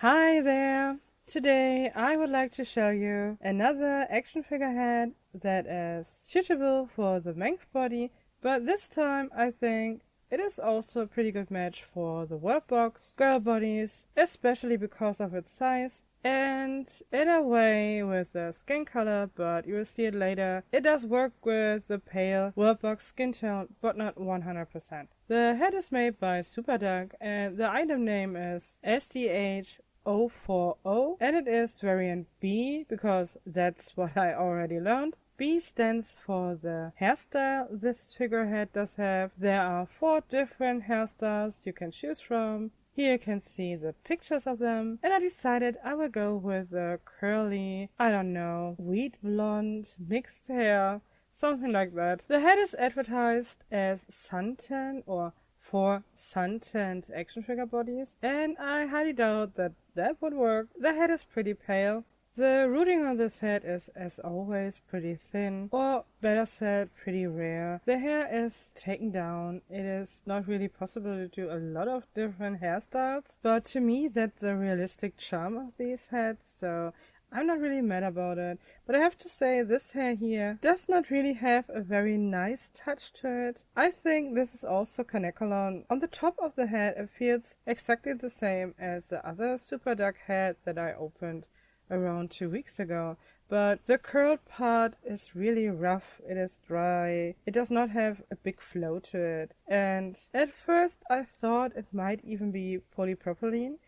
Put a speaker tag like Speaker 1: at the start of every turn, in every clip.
Speaker 1: Hi there! Today I would like to show you another action figure head that is suitable for the MengF body, but this time I think it is also a pretty good match for the WorldBox girl bodies, especially because of its size and in a way with the skin color, but you will see it later. It does work with the pale WorldBox skin tone, but not 100%. The head is made by SuperDuck and the item name is SDH-040 and it is variant B because that's what I already learned. B stands for the hairstyle this figurehead does have. There are 4 different hairstyles you can choose from. Here you can see the pictures of them, and I decided I will go with the curly, I don't know, wheat blonde mixed hair, something like that. The head is advertised as suntan or for suntanned action figure bodies, and I highly doubt that that would work. The head is pretty pale. The rooting on this head is, as always, pretty thin, or better said, pretty rare. The hair is taken down. It is not really possible to do a lot of different hairstyles, but to me that's the realistic charm of these heads, so I'm not really mad about it. But I have to say, this hair here does not really have a very nice touch to it. I think this is also Kanekalon. On the top of the head it feels exactly the same as the other SuperDuck head that I opened around 2 weeks ago, but the curled part is really rough, it is dry, it does not have a big flow to it, and at first I thought it might even be polypropylene,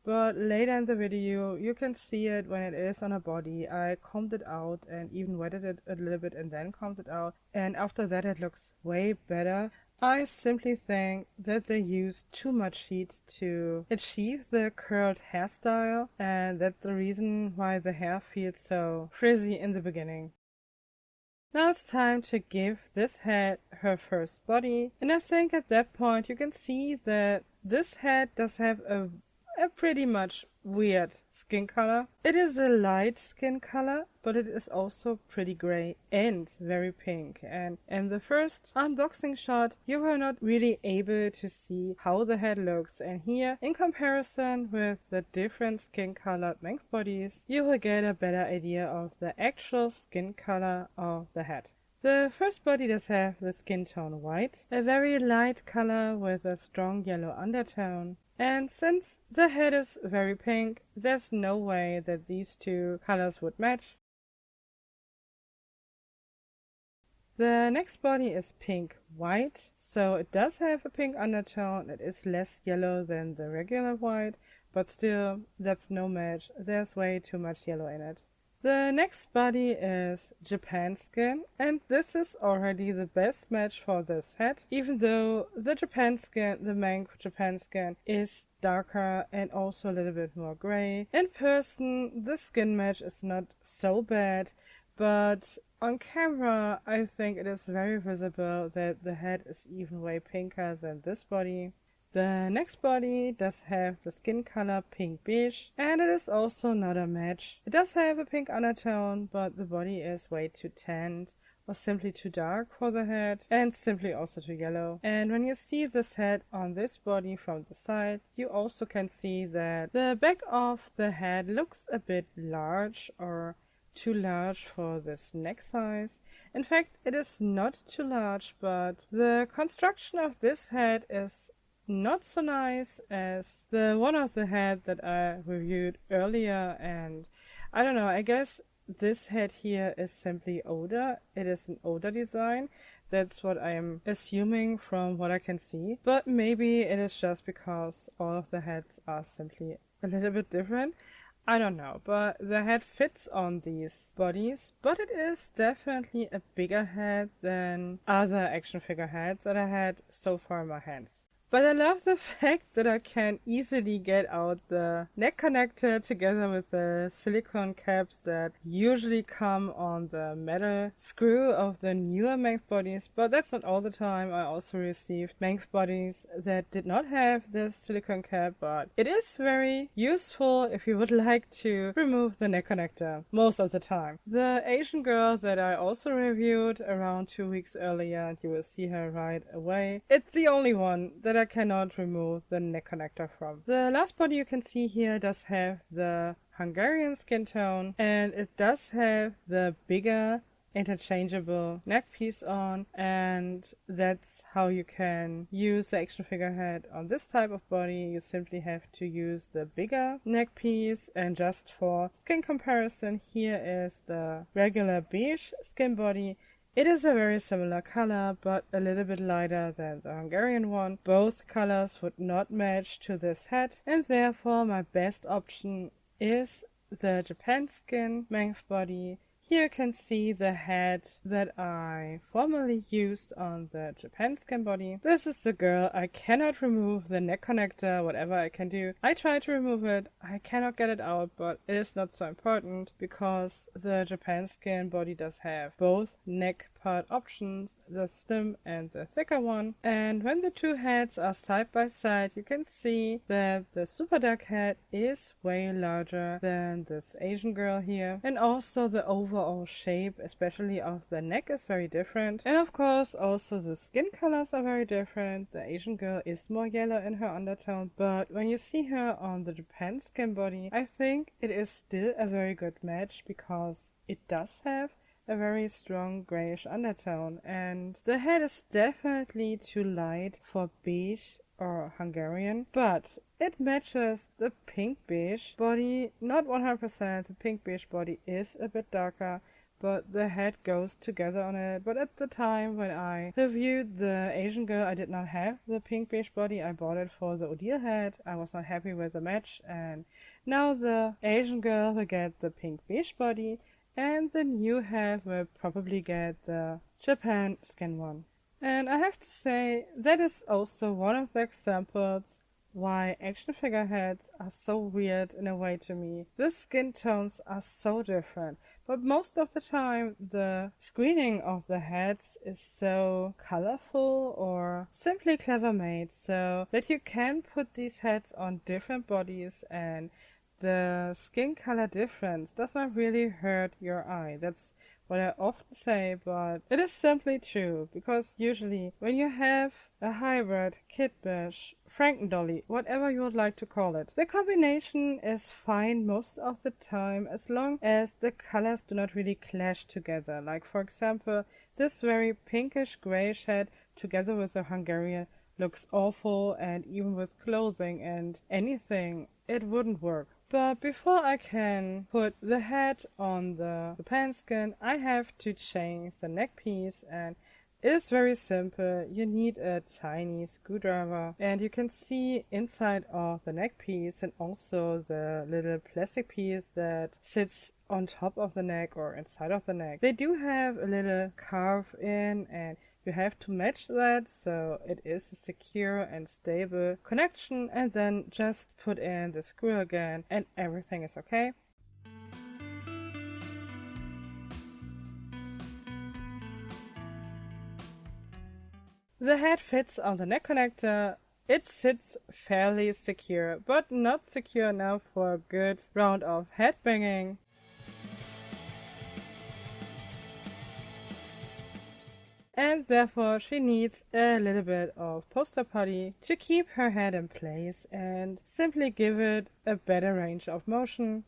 Speaker 1: but later in the video you can see it when it is on a body. I combed it out and even wetted it a little bit and then combed it out, and after that it looks way better. I simply think that they used too much heat to achieve the curled hairstyle, and that's the reason why the hair feels so frizzy in the beginning. Now it's time to give this head her first body, and I think at that point you can see that this head does have a pretty much weird skin color. It is a light skin color, but it is also pretty gray and very pink. And in the first unboxing shot, you were not really able to see how the head looks. And here, in comparison with the different skin colored MengF bodies, you will get a better idea of the actual skin color of the head. The first body does have the skin tone white, a very light color with a strong yellow undertone. And since the head is very pink, there's no way that these two colors would match. The next body is pink-white, so it does have a pink undertone. It is less yellow than the regular white, but still, that's no match. There's way too much yellow in it. The next body is Japan skin, and this is already the best match for this head, even though the Japan skin, the MengF Japan skin, is darker and also a little bit more gray. In person, the skin match is not so bad, but on camera I think it is very visible that the head is even way pinker than this body. The next body does have the skin color pink beige, and it is also not a match. It does have a pink undertone, but the body is way too tanned or simply too dark for the head, and simply also too yellow. And when you see this head on this body from the side, you also can see that the back of the head looks a bit large or too large for this neck size. In fact, it is not too large, but the construction of this head is not so nice as the one of the head that I reviewed earlier, and I don't know, I guess this head here is simply older. It is an older design. That's what I am assuming from what I can see, but maybe it is just because all of the heads are simply a little bit different. I don't know, but the head fits on these bodies, but it is definitely a bigger head than other action figure heads that I had so far in my hands. But I love the fact that I can easily get out the neck connector together with the silicone caps that usually come on the metal screw of the newer MengF bodies. But that's not all the time. I also received MengF bodies that did not have the silicone cap, but it is very useful if you would like to remove the neck connector most of the time. The Asian girl that I also reviewed around 2 weeks earlier, and you will see her right away, it's the only one that that I cannot remove the neck connector from. The last body you can see here does have the Hungarian skin tone, and it does have the bigger interchangeable neck piece on, and that's how you can use the action figure head on this type of body. You simply have to use the bigger neck piece, and just for skin comparison, here is the regular beige skin body. It is a very similar color, but a little bit lighter than the Hungarian one. Both colors would not match to this head, and therefore my best option is the Japan skin MengF body. Here you can see the head that I formerly used on the Japan skin body. This is the girl. I cannot remove the neck connector, whatever I can do. I try to remove it, I cannot get it out, but it is not so important because the Japan skin body does have both neck part options, the slim and the thicker one. And when the two heads are side by side, you can see that the super dark head is way larger than this Asian girl here, and also the overall shape, especially of the neck, is very different. And of course also the skin colors are very different. The Asian girl is more yellow in her undertone, but when you see her on the Japan skin body, I think it is still a very good match because it does have a very strong grayish undertone, and the head is definitely too light for beige or Hungarian, but it matches the pink beige body. Not 100%, the pink beige body is a bit darker, but the head goes together on it. But at the time when I reviewed the Asian girl, I did not have the pink beige body. I bought it for the Odile head. I was not happy with the match, and now the Asian girl will get the pink beige body, and the new head will probably get the Japan skin one. And I have to say, that is also one of the examples why action figure heads are so weird in a way to me. The skin tones are so different, but most of the time the screening of the heads is so colorful or simply clever made, so that you can put these heads on different bodies and the skin color difference does not really hurt your eye. That's what I often say, but it is simply true, because usually when you have a hybrid, Kitbish, Frankendolly, whatever you would like to call it, the combination is fine most of the time as long as the colors do not really clash together. Like for example, this very pinkish grayish head together with the Hungarian looks awful, and even with clothing and anything it wouldn't work. But before I can put the head on the Japan skin, I have to change the neck piece, and it is very simple. You need a tiny screwdriver, and you can see inside of the neck piece and also the little plastic piece that sits on top of the neck or inside of the neck. They do have a little carve in, and you have to match that so it is a secure and stable connection, and then just put in the screw again and everything is okay. The head fits on the neck connector. It sits fairly secure, but not secure enough for a good round of headbanging. And therefore she needs a little bit of poster putty to keep her head in place and simply give it a better range of motion.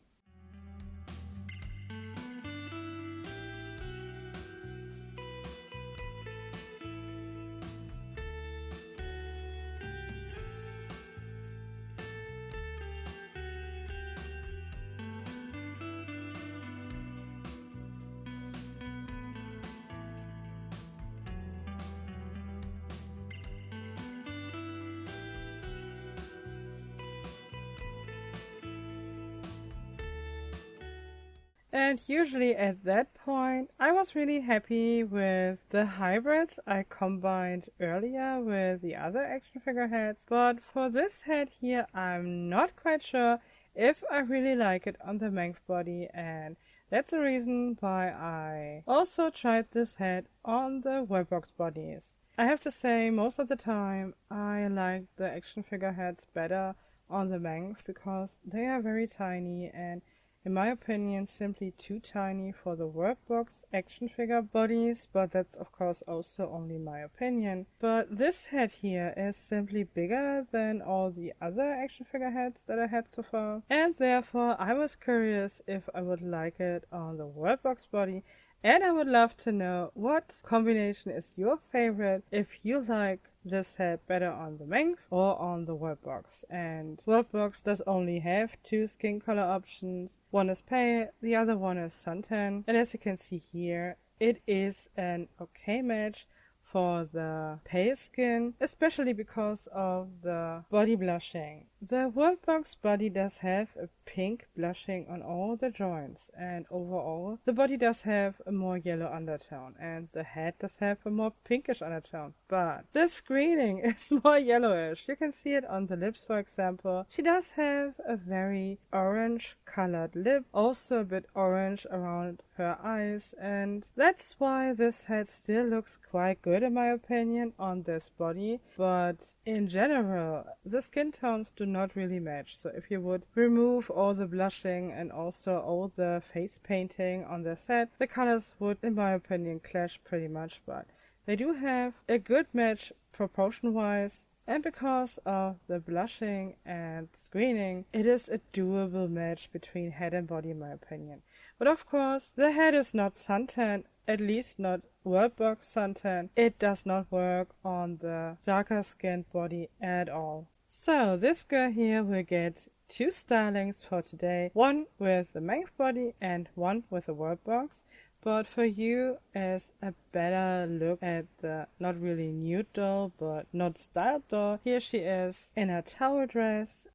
Speaker 1: And usually at that point, I was really happy with the hybrids I combined earlier with the other action figure heads. But for this head here, I'm not quite sure if I really like it on the MengF body, and that's the reason why I also tried this head on the WorldBox bodies. I have to say, most of the time I like the action figure heads better on the MengF because they are very tiny, and in my opinion, simply too tiny for the WorldBox action figure bodies, but that's of course also only my opinion. But this head here is simply bigger than all the other action figure heads that I had so far, and therefore I was curious if I would like it on the WorldBox body. And I would love to know what combination is your favorite, if you like this head better on the MengF or on the WorldBox. And WorldBox does only have two skin color options. One is pale, the other one is suntan. And as you can see here, it is an okay match for the pale skin, especially because of the body blushing. The WorldBox body does have a pink blushing on all the joints, and overall the body does have a more yellow undertone and the head does have a more pinkish undertone, but the screening is more yellowish. You can see it on the lips, for example. She does have a very orange colored lip, also a bit orange around her eyes, and that's why this head still looks quite good in my opinion on this body. But in general, the skin tones do not really match. So if you would remove all the blushing and also all the face painting on this head, the colors would, in my opinion, clash pretty much. But they do have a good match proportion-wise. And because of the blushing and screening, it is a doable match between head and body in my opinion. But of course, the head is not suntan, at least not WorldBox suntan. It does not work on the darker skinned body at all. So this girl here will get two stylings for today, one with the MengF body and one with the WorldBox. But for you, as a better look at the not really nude doll, but not styled doll, here she is in a towel dress,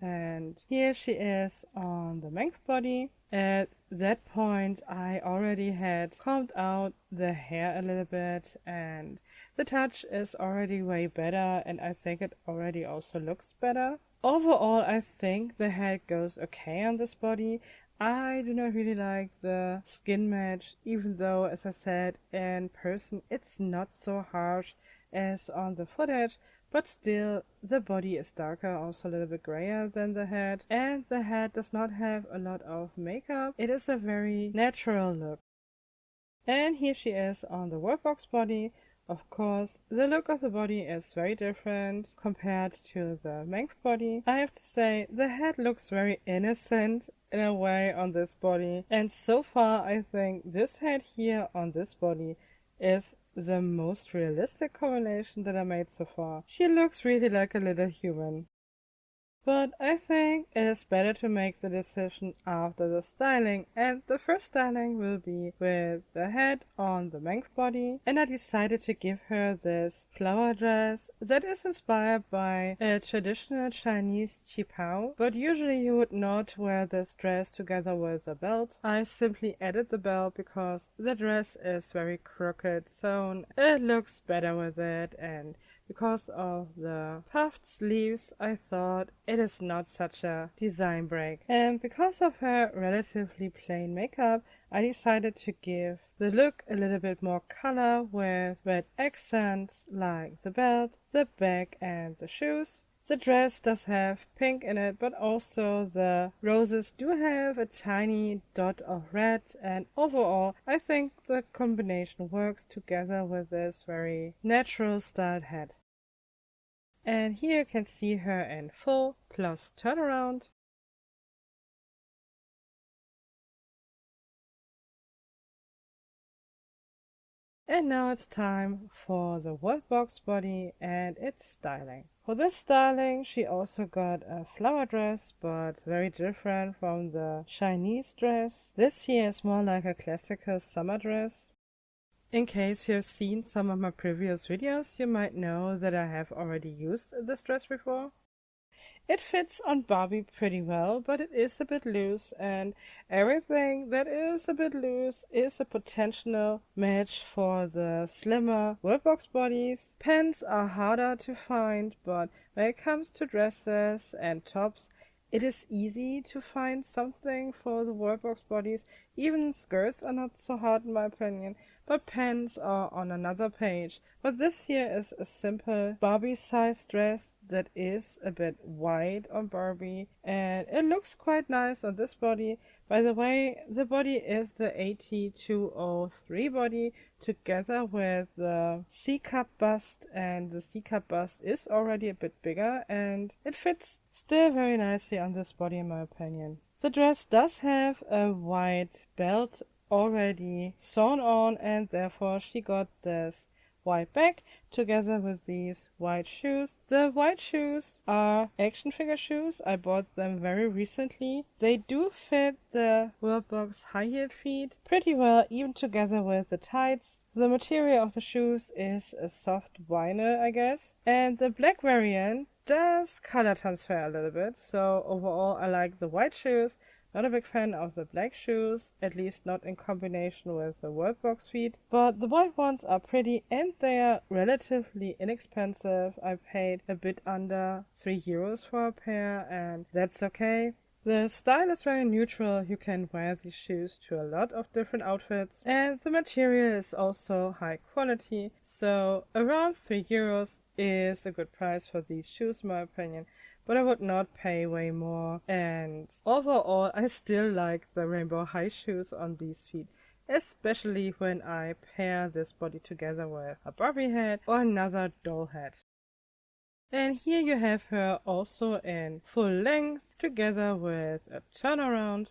Speaker 1: and here she is on the MengF body. At that point, I already had combed out the hair a little bit, and the touch is already way better, and I think it already also looks better. Overall, I think the head goes okay on this body. I do not really like the skin match, even though, as I said, in person it's not so harsh as on the footage, but still the body is darker, also a little bit grayer than the head, and the head does not have a lot of makeup. It is a very natural look. And here she is on the WorldBox body. Of course, the look of the body is very different compared to the MengF body. I have to say, the head looks very innocent in a way on this body, and so far I think this head here on this body is the most realistic combination that I made so far. She looks really like a little human. But I think it is better to make the decision after the styling, and the first styling will be with the head on the MengF body, and I decided to give her this flower dress that is inspired by a traditional Chinese qipao, but usually you would not wear this dress together with a belt. I simply added the belt because the dress is very crooked, so it looks better with it, and because of the puffed sleeves, I thought it is not such a design break. And because of her relatively plain makeup, I decided to give the look a little bit more color with red accents like the belt, the bag and the shoes. The dress does have pink in it, but also the roses do have a tiny dot of red, and overall I think the combination works together with this very natural styled head. And here you can see her in full plus turnaround. And now it's time for the WorldBox body and its styling. For this styling, she also got a flower dress, but very different from the Chinese dress. This here is more like a classical summer dress. In case you have seen some of my previous videos, you might know that I have already used this dress before. It fits on Barbie pretty well, but it is a bit loose, and everything that is a bit loose is a potential match for the slimmer WorldBox bodies. Pants are harder to find, but when it comes to dresses and tops, it is easy to find something for the WorldBox bodies. Even skirts are not so hard in my opinion, but pants are on another page. But this here is a simple Barbie-sized dress that is a bit wide on Barbie, and it looks quite nice on this body. By the way, the body is the SDH-040 body together with the C-cup bust, and the C-cup bust is already a bit bigger and it fits still very nicely on this body in my opinion. The dress does have a white belt already sewn on, and therefore she got this white bag together with these white shoes. The white shoes are action figure shoes. I bought them very recently. They do fit the WorldBox high-heeled feet pretty well, even together with the tights. The material of the shoes is a soft vinyl, I guess, and the black variant does color transfer a little bit, so overall I like the white shoes. Not a big fan of the black shoes, at least not in combination with the WorldBox feet, but the white ones are pretty and they are relatively inexpensive. I paid a bit under €3 for a pair, and that's okay. The style is very neutral. You can wear these shoes to a lot of different outfits, and the material is also high quality, so around €3 is a good price for these shoes in my opinion. But I would not pay way more, and overall I still like the rainbow high shoes on these feet, especially when I pair this body together with a Barbie head or another doll head. And here you have her also in full length together with a turnaround.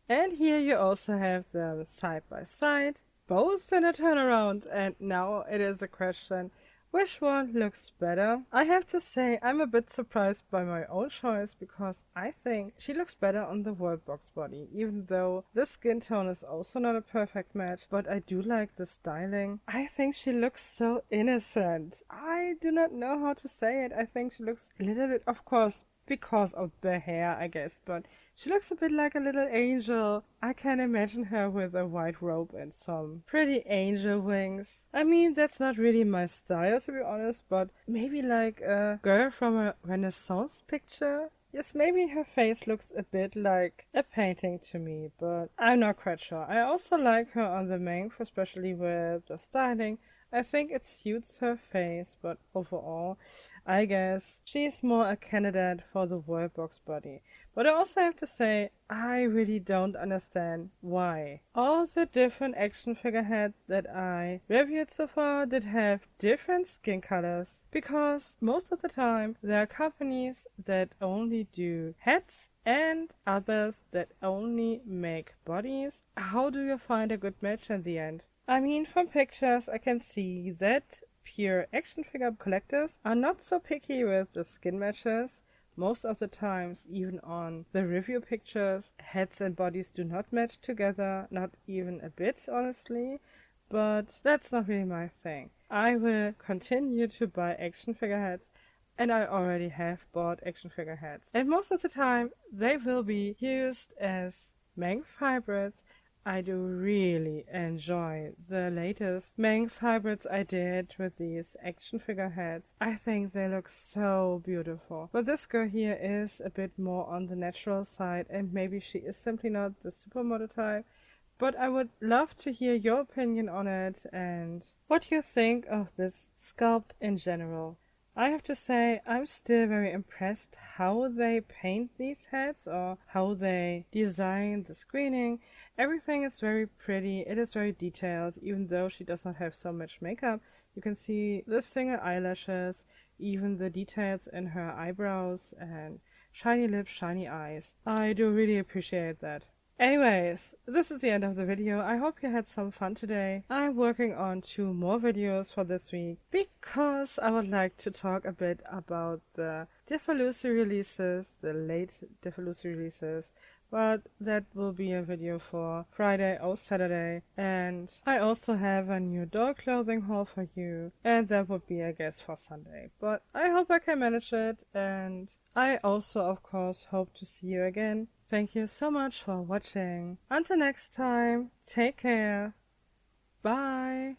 Speaker 1: And here you also have them side by side, both in a turnaround, and now it is a question: which one looks better? I have to say I'm a bit surprised by my own choice, because I think she looks better on the WorldBox body, even though the skin tone is also not a perfect match, but I do like the styling. I think she looks so innocent. I do not know how to say it. I think she looks a little bit, of course, because of the hair, I guess, but she looks a bit like a little angel. I can imagine her with a white robe and some pretty angel wings. I mean, that's not really my style, to be honest, but maybe like a girl from a Renaissance picture. Yes, maybe her face looks a bit like a painting to me, but I'm not quite sure. I also like her on the MengF, especially with the styling. I think it suits her face, but overall, I guess she's more a candidate for the WorldBox body. But I also have to say, I really don't understand why all the different action figure heads that I reviewed so far did have different skin colors. Because most of the time there are companies that only do heads and others that only make bodies. How do you find a good match in the end? I mean, from pictures I can see that pure action figure collectors are not so picky with the skin matches. Most of the times, even on the review pictures, heads and bodies do not match together, not even a bit, honestly. But that's not really my thing. I will continue to buy action figure heads, and I already have bought action figure heads. And most of the time, they will be used as MengF hybrids. I do really enjoy the latest MengF hybrids I did with these action figure heads. I think they look so beautiful. But this girl here is a bit more on the natural side, and maybe she is simply not the supermodel type. But I would love to hear your opinion on it and what you think of this sculpt in general. I have to say, I'm still very impressed how they paint these heads or how they design the screening. Everything is very pretty, it is very detailed, even though she does not have so much makeup. You can see the single eyelashes, even the details in her eyebrows, and shiny lips, shiny eyes. I do really appreciate that. Anyways, this is the end of the video. I hope you had some fun today. I'm working on 2 more videos for this week because I would like to talk a bit about the Diffalucy releases, the late Diffalucy releases. But that will be a video for Friday or Saturday. And I also have a new doll clothing haul for you. And that would be, I guess, for Sunday. But I hope I can manage it. And I also, of course, hope to see you again. Thank you so much for watching. Until next time, take care. Bye.